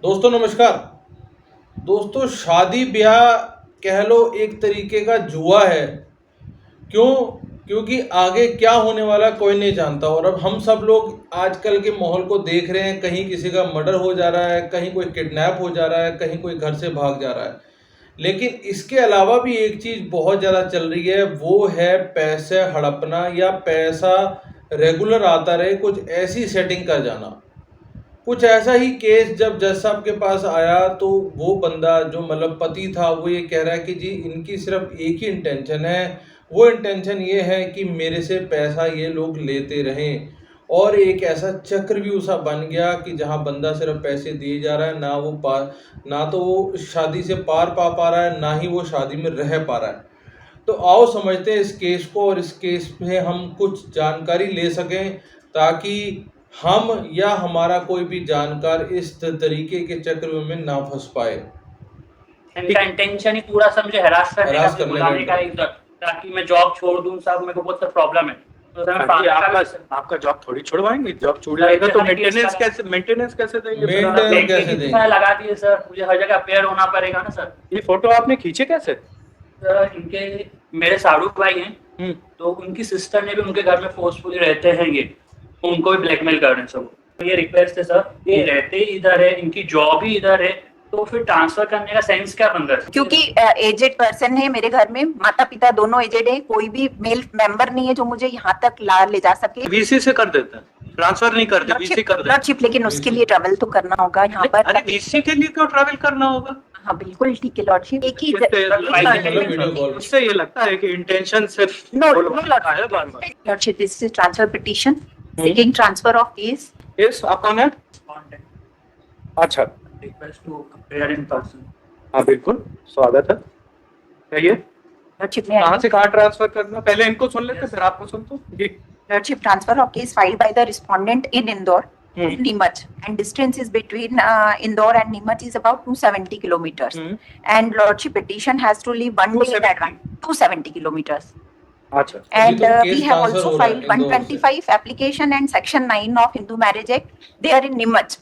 दोस्तों नमस्कार। दोस्तों शादी ब्याह कह लो एक तरीके का जुआ है। क्यों? क्योंकि आगे क्या होने वाला कोई नहीं जानता और अब हम सब लोग आजकल के माहौल को देख रहे हैं। कहीं किसी का मर्डर हो जा रहा है, कहीं कोई किडनैप हो जा रहा है, कहीं कोई घर से भाग जा रहा है। लेकिन इसके अलावा भी एक चीज़ बहुत ज़्यादा चल रही है, वो है पैसे हड़पना या पैसा रेगुलर आता रहे, कुछ ऐसी सेटिंग कर जाना। कुछ ऐसा ही केस जब जज साहब के पास आया तो वो बंदा जो मतलब पति था वो ये कह रहा है कि जी इनकी सिर्फ एक ही इंटेंशन है। वो इंटेंशन ये है कि मेरे से पैसा ये लोग लेते रहें। और एक ऐसा चक्रव्यूह सा बन गया कि जहाँ बंदा सिर्फ पैसे दिए जा रहा है, ना तो वो शादी से पार पा रहा है, ना ही वो शादी में रह पा रहा है। तो आओ समझते हैं इस केस को और इस केस में हम कुछ जानकारी ले सकें, ताकि हम या हमारा कोई भी जानकार इस तरीके के चक्र में ना फंस पाए। इनका इंटेंशन ही पूरा समझे हरास करने का, हरास करने बुलाने का का। इधर, ताकि मैं जॉब छोड़ दूं। साहब मेरे को बहुत सा प्रॉब्लम है, तो सर मैं आपका जॉब थोड़ी छुड़वाएंगे। जॉब छूट जाएगा तो मेंटेनेंस कैसे देंगे? मेंटेनेंस कैसे देंगे? लगा दिए सर, मुझे हर जगह अपेयर होना पड़ेगा ना सर। ये फोटो आपने खींचे कैसे? सर इनके मेरे शाहरुख भाई हैं, तो उनकी सिस्टर ने भी उनके घर में फोर्सफुली रहते हैं, ये उनको भी ब्लैकमेल कर रहे हैं सब। ये रिक्वेस्ट है सर, ये रहते ही इधर है, इनकी जॉब ही इधर है, तो फिर ट्रांसफर करने का सेंस क्या बन रहा है? क्योंकि एजेड पर्सन है मेरे घर में, माता पिता दोनों एजेड है, कोई भी मेल मेंबर नहीं है जो मुझे यहाँ तक ले जा सके। वीसी से कर देते हैं, ट्रांसफर नहीं करते, वीसी कर देते लॉर्डशिप, लेकिन उसके लिए ट्रैवल तो करना होगा यहाँ पर। अरे वीसी के लिए क्यों ट्रैवल करना होगा? हाँ बिल्कुल ठीक है लॉर्डशिप। एक ही उससे ये लगता है कि इंटेंशन सिर्फ no lordship, this is transfer petition seeking transfer of case. Yes, आप कौन है? अच्छा, request to appear in person. हाँ बिल्कुल, स्वागत है। कहिए लॉर्डशिप में कहाँ से कहाँ ट्रांसफर करना? पहले इनको सुन लेते फिर आपको सुनते जी। Lordship, transfer of case filed by the respondent in Indore, Neemuch, and distance is between Indore and Neemuch is about 270 kilometers. And lordship petition has to leave 1 day in advance. 270 kilometers. अच्छा, And we have also filed 125 application and section 9 of Hindu Marriage Act. They are in Neemuch,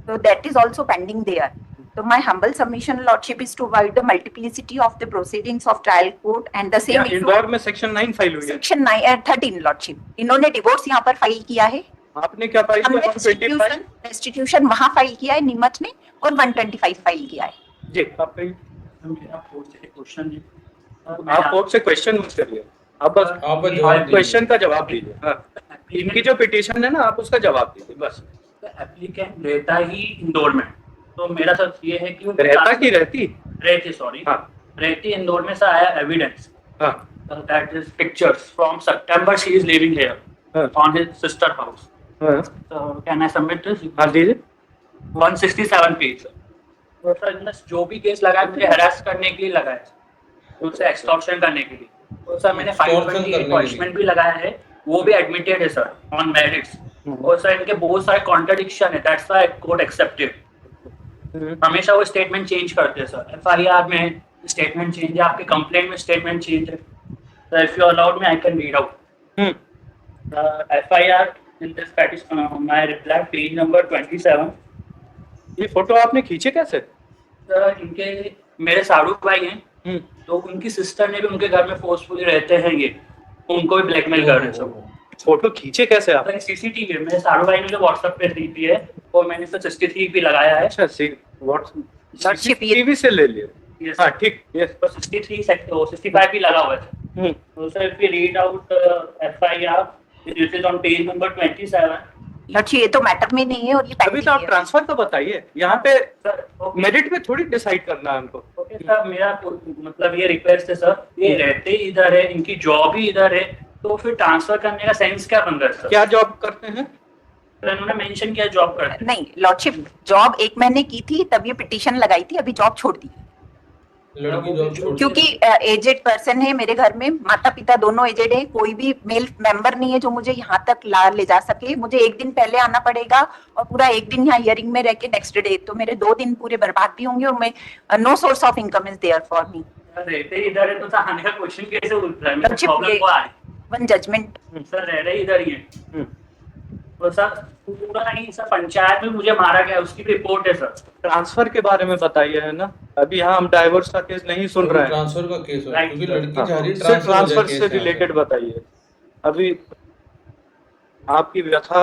so that is also pending there. So my humble submission, lordship, is to avoid the multiplicity of the proceedings of trial court and the same. Indore में section 9 file हुई है। Section 9 13 lordship, इन्होंने divorce यहाँ पर file किया है। आपने क्या फाइल किया? रेस्टिट्यूशन वहाँ फाइल किया है नीमच में, और 125 फाइल किया है जी। आप कोर्ट से क्वेश्चन मत करिए, आप बस क्वेश्चन का जवाब दीजिए। हाँ, इनकी जो पिटीशन है ना, आप उसका जवाब दीजिए बस। एप्लीकेंट रहता ही इंदौर में, तो मेरा सर ये है कि रहता की रहती सॉरी, हाँ, रहती इंदौर में से आया एविडेंस, हाँ, that is pictures from September she is living here on his sister house. So can I submit this? हाँ दीजिए। 167 पेज। तो सर जो भी केस लगाया मुझे हरास करने के लिए लगाया, उससे एक्सटॉर्शन करने के लिए, तो सर मैंने 520 एनफोर्समेंट भी लगाया है, वो भी एडमिटेड है सर ऑन मेरिट्स। और सर इनके बहुत सारे कॉन्ट्रडिक्शन है, दैट्स व्हाई कोर्ट एक्सेप्टेड। हमेशा वो स्टेटमेंट चेंज करते हैं सर, एफआईआर में स्टेटमेंट चेंज है, आपके कंप्लेंट में स्टेटमेंट चेंज है। Sir if you allowed me I can read out FIR in this petition, my reply page number 27. ये फोटो आपने खींचे कैसे? सर इनके मेरे शाहरुख भाई हैं, तो उनकी सिस्टर ने भी उनके घर में फोर्सफुली रहते हैं, ये उनको भी ब्लैकमेल कर रहे हैं सब। फोटो खींचे कैसे आप? सीसीटीवी मेरे शाहरुख भाई ने मुझे व्हाट्सएप पे दी थी है, और मैंने तो सीसीटीवी भी लगाया है। अच्छा, सीसीटीवी से ले लिया। हाँ ठीक, यस। तो 65 भी लगा हुआ है। तो sir if you read out FIR, This is on page number 27. Lordship, ये तो मैटर में नहीं है, और ये अभी तो आप ट्रांसफर तो बताइए, यहाँ पे मेरिट पे थोड़ी डिसाइड करना है हमको। ओके सर, मेरा मतलब ये रिक्वेस्ट है सर, ये रहते ही इधर है, इनकी जॉब ही इधर है, तो फिर ट्रांसफर करने का सेंस क्या बन रहा है सर? क्या जॉब करते हैं? उन्होंने मेंशन किया जॉब करते हैं। नहीं लॉर्डशिप, जॉब 1 महीने की थी तब ये पिटीशन लगाई थी, अभी जॉब छोड़ दी क्योंकि एजेड पर्सन है मेरे घर में, माता पिता दोनों एजेड है, कोई भी मेल मेंबर नहीं है जो मुझे यहाँ तक ले जा सके। मुझे 1 दिन पहले आना पड़ेगा और पूरा 1 दिन यहाँ हियरिंग में रह के नेक्स्ट डे, तो मेरे 2 दिन पूरे बर्बाद भी होंगे, और मैं no source of income is there for me. रहते इधर है तो आने का क्वेश्चन कैसे उठ रहा है? मेरा प्रॉब्लम क्या है? वन जजमेंट सर रह रहे इधर ही है, तो सर पूरा नहीं सर, पंचायत में मुझे मारा गया, उसकी रिपोर्ट है सर। ट्रांसफर के बारे में बताइए, है ना, अभी यहाँ हम डाइवोर्स का केस नहीं सुन रहे हैं। ट्रांसफर का केस है, Right, क्योंकि sir. लड़की चाह रही है सिर्फ ट्रांसफर केस से है यहाँ रिलेटेड पे। बताइए अभी। आपकी व्यथा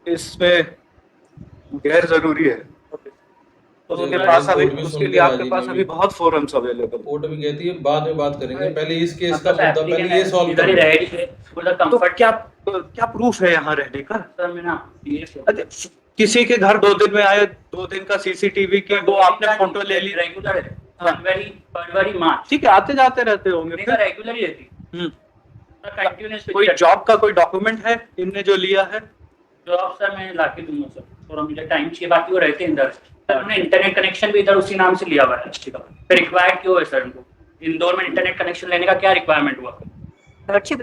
इसमें गैर जरूरी है, तो उसके चलिए, पास अभी कोर्ट भी सुन उसके लिए लिया आपके जी पास ने अभी भी। बहुत फोरम्स अवेलेबल। कोर्ट भी कहती है बाद में बात करेंगे, पहले इस केस का मतलब मुद्दा पहले ये सॉल्व इधर ही करो। रह रही है, पूरा तो कंफर्ट क्या प्रूफ है यहाँ रहने का? सर मैं ना ये अरे, किसी के घर 2 दिन में आए, 2 दिन का सीसीटीवी की वो आपने फोटो ले ली। रेगुलर है, फरवरी मार्च, ठीक है, आते जाते रहते होंगे नहीं फिर। सर रेगुलर ही रहती हम्म। सर, कंटिन्यूअस कोई जॉब का कोई डॉक्यूमेंट है इनने जो लिया है? जॉब सर मैं ला के दूंगा सर, थोड़ा मुझे टाइम चाहिए, बाकी वो रहते हैं इधर। सर उन्होंने इंटरनेट कनेक्शन भी इधर उसी नाम से लिया हुआ है का। फिर रिक्वायर्ड क्यों है सर उनको इंदौर में इंटरनेट कनेक्शन लेने का, क्या रिक्वायरमेंट हुआ? लॉर्डशिप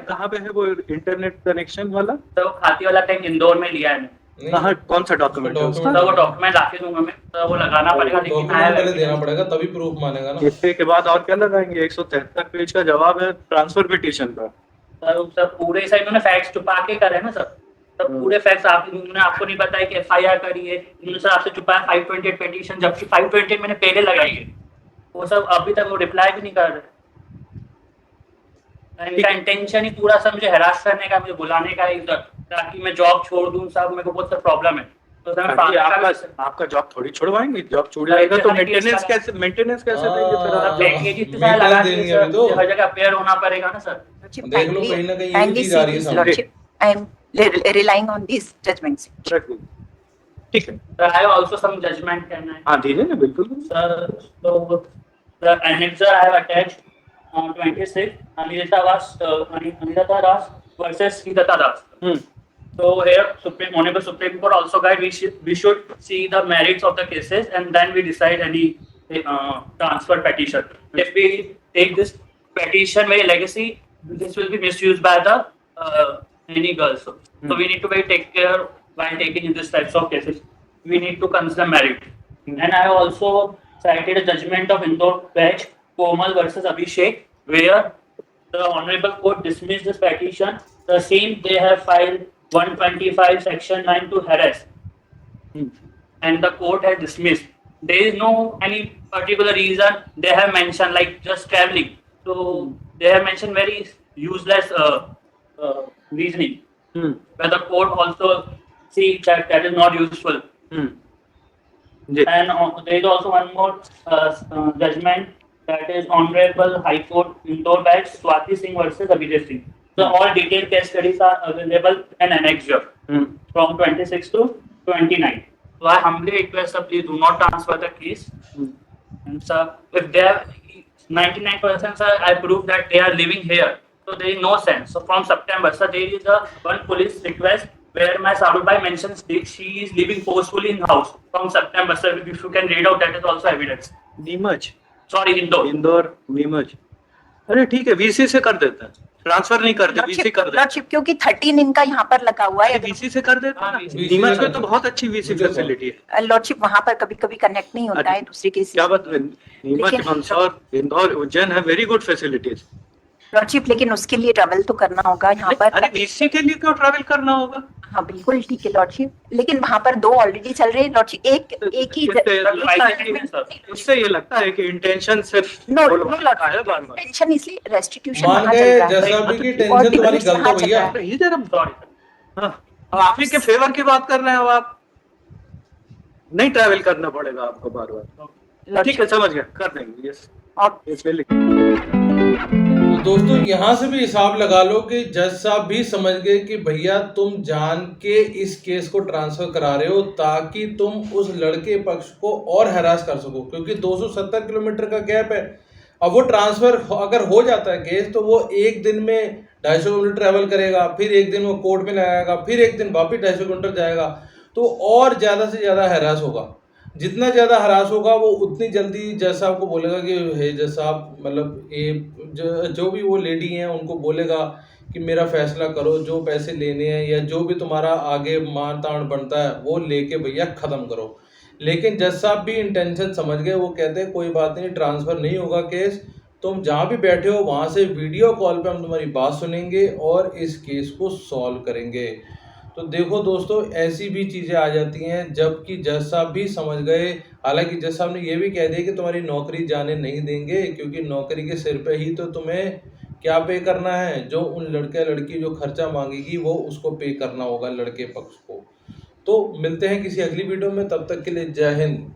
कहाँ पे है वो इंटरनेट कनेक्शन वाला? सर वो खाती वाला टाइम इंदौर में लिया है मैंने, नहीं, कहाँ, कौन सा डॉक्यूमेंट है उसका? तो वो डॉक्यूमेंट ला के दूंगा मैं, तो वो लगाना पड़ेगा, लेकिन डॉक्यूमेंट पहले देना पड़ेगा तभी प्रूफ मानेगा ना। इसके के बाद और क्या लगाएंगे? 173 पेज का जवाब है ट्रांसफर पिटीशन का। सर पूरे साइड उन्होंने फैक्ट्स छुपा के करे ना सर, तब पूरे फैक्ट्स उन्होंने आपको नहीं बताया कि एफआईआर करी है, उन्होंने सर आपसे छुपाया 528 पिटीशन, जबकि 528 मैंने पहले लगाई है, वो सब अभी तक वो रिप्लाई भी नहीं कर रहे। इनका इंटेंशन ही पूरा सब मुझे हरास करने का, मुझे बुलाने का है इधर, ताकि मैं जॉब छोड़ दूं। सब मेरे को बहुत सा प्रॉब्लम है, तो सर मैं आपका जॉब थोड़ी छुड़वाएंगे? जॉब छूट जाएगा तो मेंटेनेंस कैसे देंगे फिर आप? तो हर जगह अपेयर होना पड़ेगा ना सर। देख लो कहीं ना कहीं ये चीज आ रही है सामने। I am relying on these judgments. ठीक है, Sir, I have also some judgment करना है। हाँ दीजिए ना, बिल्कुल। Sir, so the annexure I have attached 26 Anita Das versus Hidata Das. So here, Honorable Supreme Court also guide we should see the merits of the cases and then we decide any transfer petition. If we take this petition very legacy, this will be misused by the any girls. So we need to take care while taking in this types of cases. We need to consider merit. And I also cited a judgment of Indore Bench, Komal versus Abhishek, where the Honorable Court dismissed this petition. The same they have filed 125 Section 9 to harass, and the court has dismissed. There is no any particular reason they have mentioned, like just traveling. So they have mentioned very useless reasoning, where the court also see that is not useful. And there is also one more judgment, that is Honorable High Court Indore Bench, Swati Singh versus Abhijit Singh. So all detailed case studies are available in annexure from 26 to 29. So I humbly request, sir, please do not transfer the case. And sir, if they have 99%, sir, I prove that they are living here, so there is no sense. So from September, sir, there is a one police request where my Sarulbai mentions she is living forcefully in house from September, sir. If you can read out, that is also evidence. Neemuch, Sorry, Indore, Neemuch. अरे ठीक है, VC से कर देते हैं, transfer नहीं करते, VC कर देते लॉर्डशिप, क्योंकि 13 इनका यहाँ पर लगा हुआ है। वीसी से कर देते हैं। VC नीमच से में तो बहुत अच्छी वीसी फैसिलिटी है। लॉर्डशिप वहाँ पर कभी कभी कनेक्ट नहीं होता है दूसरे केस। क्या बात है, नीमच, मंदसौर, इंदौर, उज्जैन है वेरी गुड फैसिलिटीज। लॉर्डशिप, लेकिन उसके लिए ट्रैवल तो करना होगा यहाँ पर। अरे वीसी के लिए क्यों ट्रैवल करना होगा? हाँ बिल्कुल ठीक है लॉर्डशिप, लेकिन वहाँ पर 2 ऑलरेडी चल रहे हैं लॉर्डशिप। एक ही उससे ये लगता है कि इंटेंशन सिर्फ नो बार-बार टेंशन, इसलिए रेस्टिट्यूशन मान वहाँ गए चल रहा है। जैसा भी की टेंशन तुम्हारी गलत हो भैया। ये जरा आप ही के फेवर की बात कर रहे हैं, अब आप नहीं ट्रैवल करना पड़ेगा आपको बार-बार। ठीक है, समझ गया, कर देंगे। यस, और तो दोस्तों यहाँ से भी हिसाब लगा लो कि जज साहब भी समझ गए कि भैया तुम जान के इस केस को ट्रांसफर करा रहे हो ताकि तुम उस लड़के पक्ष को और हरास कर सको, क्योंकि 270 किलोमीटर का गैप है। अब वो ट्रांसफर अगर हो जाता है केस, तो वो एक दिन में 250 किलोमीटर ट्रैवल करेगा, फिर एक दिन वो कोर्ट में लगाएगा, फिर एक दिन वापिस 250 किलोमीटर जाएगा, तो और ज़्यादा से ज़्यादा हरास होगा। जितना ज़्यादा हरास होगा वो उतनी जल्दी जज साहब को बोलेगा कि हे जज साहब, मतलब ये जो भी वो लेडी हैं उनको बोलेगा कि मेरा फैसला करो, जो पैसे लेने हैं या जो भी तुम्हारा आगे मान तान बनता है वो लेके भैया ख़त्म करो। लेकिन जज साहब भी इंटेंशन समझ गए, वो कहते हैं कोई बात नहीं, ट्रांसफ़र नहीं होगा केस, तुम जहाँ भी बैठे हो वहाँ से वीडियो कॉल पे हम तुम्हारी बात सुनेंगे और इस केस को सॉल्व करेंगे। तो देखो दोस्तों, ऐसी भी चीज़ें आ जाती हैं, जबकि जज साहब भी समझ गए। हालांकि जज साहब ने ये भी कह दिया कि तुम्हारी नौकरी जाने नहीं देंगे, क्योंकि नौकरी के सिर पे ही तो तुम्हें क्या पे करना है, जो उन लड़के लड़की जो खर्चा मांगेगी वो उसको पे करना होगा लड़के पक्ष को। तो मिलते हैं किसी अगली वीडियो में, तब तक के लिए जय हिंद।